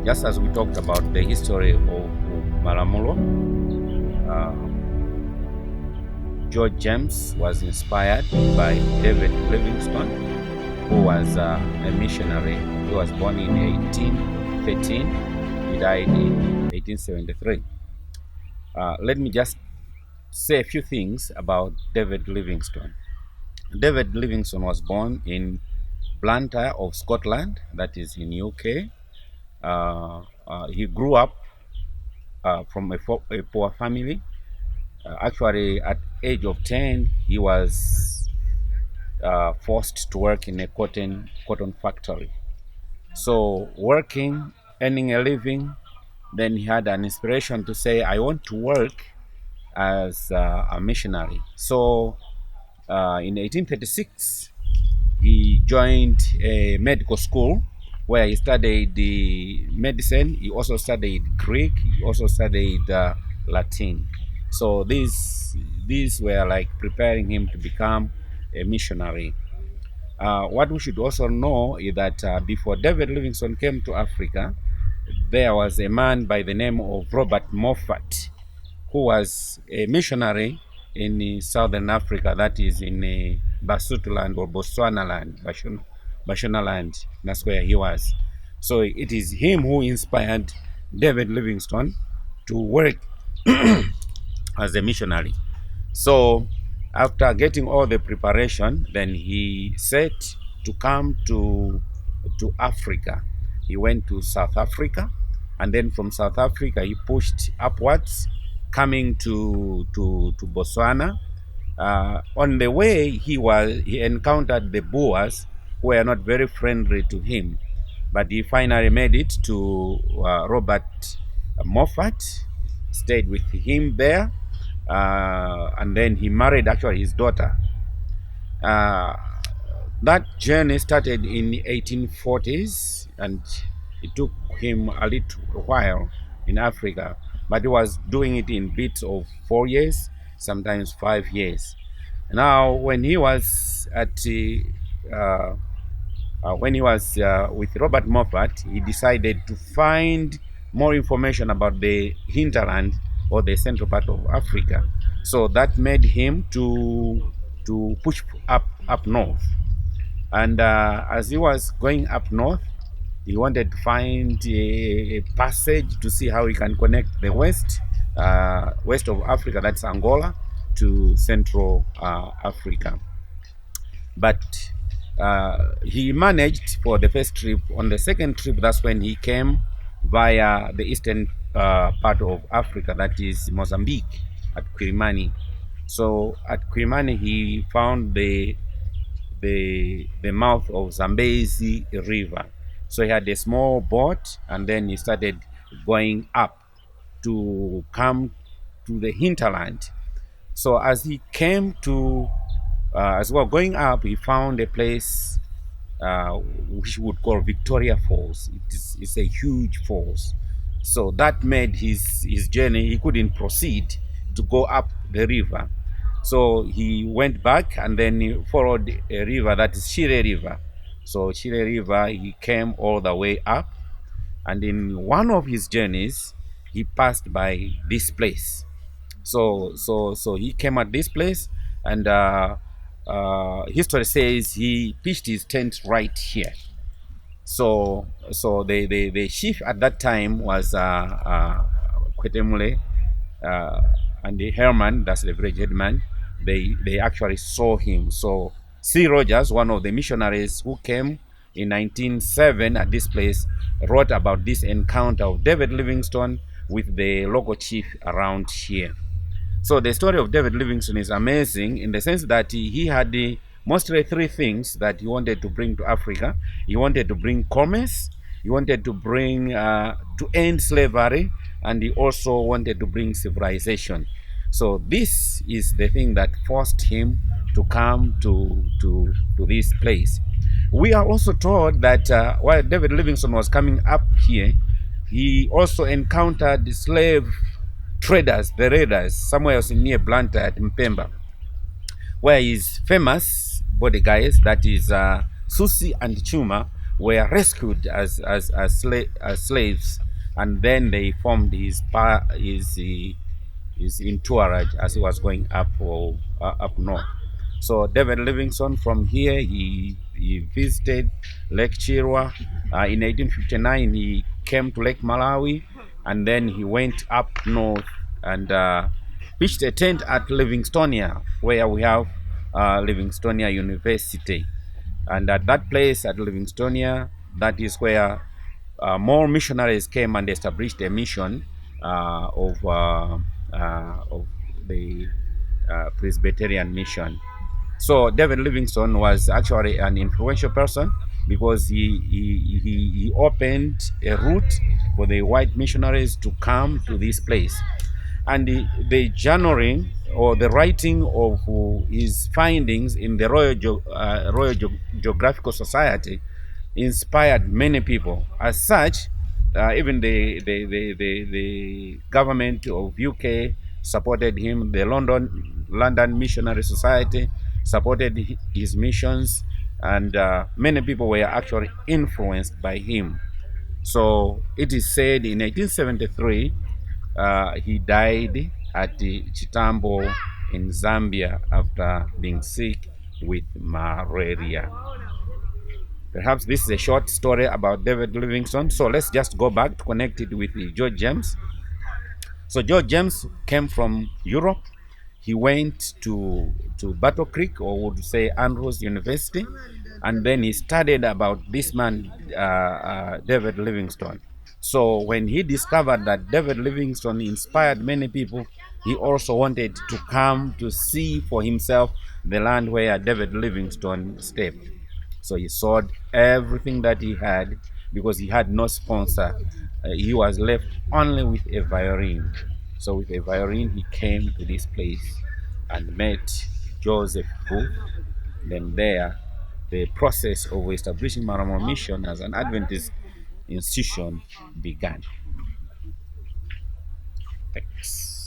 Just as we talked about the history of MALAMULO, George James was inspired by David Livingstone, who was a missionary. He was born in 1813. He died in 1873. Let me just say a few things about David Livingstone. David Livingstone was born in Banda of Scotland, that is in UK. He grew up from a poor family. Actually, at age of 10, he was forced to work in a cotton factory. So working, earning a living, then he had an inspiration to say, I want to work as a missionary. So in 1836, he joined a medical school where he studied the medicine. He also studied Greek. He also studied Latin. So these were like preparing him to become a missionary. What we should also know is that before David Livingstone came to Africa, there was a man by the name of Robert Moffat, who was a missionary in southern Africa, that is in Basotholand or Botswana land, Bashona land. That's where he was. So it is him who inspired David Livingstone to work as a missionary. So after getting all the preparation, then he set to come to Africa. He went to South Africa, and then from South Africa he pushed upwards, coming to Botswana. On the way, he encountered the Boers, who were not very friendly to him, but he finally made it to Robert Moffat, stayed with him there, and then he married actually his daughter. That journey started in the 1840s, and it took him a little while in Africa, but he was doing it in bits of 4 years, sometimes 5 years. Now, when he was with Robert Moffat, he decided to find more information about the hinterland or the central part of Africa. So that made him to push up north. And as he was going up north, he wanted to find a passage to see how he can connect the west of Africa, that's Angola, to Central Africa. But he managed for the first trip. On the second trip, that's when he came via the eastern part of Africa, that is Mozambique, at Quirimani. So at Quirimani, he found the mouth of Zambezi River. So he had a small boat, and then he started going up to come to the hinterland. So as he came to, as we were going up, he found a place which we would call Victoria Falls. It's a huge falls. So that made his journey. He couldn't proceed to go up the river. So he went back, and then he followed a river, that is Shire River. So Shire River, he came all the way up, and in one of his journeys, he passed by this place. So he came at this place, and history says he pitched his tent right here. So the chief at that time was Kwetemule, and the Herman, that's the village headman. They actually saw him. So C. Rogers, one of the missionaries who came in 1907 at this place, wrote about this encounter of David Livingstone with the local chief around here. So the story of David Livingstone is amazing in the sense that he had mostly three things that he wanted to bring to Africa. He wanted to bring commerce, he wanted to bring to end slavery, and he also wanted to bring civilization. So this is the thing that forced him to come to this place. We are also told that while David Livingstone was coming up here, he also encountered slave traders, the raiders, somewhere else near Blantyre at Mpemba, where his famous body guys, that is Susi and Chuma, were rescued as slaves, and then they formed his entourage as he was going up north. So David Livingstone, from here, he visited Lake Chirwa. In 1859, he came to Lake Malawi, and then he went up north and pitched a tent at Livingstonia, where we have Livingstonia University. And at that place at Livingstonia, that is where more missionaries came and established a mission of the Presbyterian mission. So David Livingstone was actually an influential person because he opened a route for the white missionaries to come to this place. And the journaling or the writing of his findings in the Royal Geographical Society inspired many people. As such, even the government of UK supported him. The London Missionary Society supported his missions, and many people were actually influenced by him. So it is said in 1873 he died at Chitambo in Zambia after being sick with malaria. Perhaps this is a short story about David Livingstone. So let's just go back to connect it with George James. So George James came from Europe. He went to Battle Creek, or would say Andrews University, and then he studied about this man, David Livingstone. So when he discovered that David Livingstone inspired many people, he also wanted to come to see for himself the land where David Livingstone stepped. So he sold everything that he had because he had no sponsor. He was left only with a violin. So with a violin, he came to this place and met Joseph Booth. Then there, the process of establishing Malamulo Mission as an Adventist institution began. Thanks.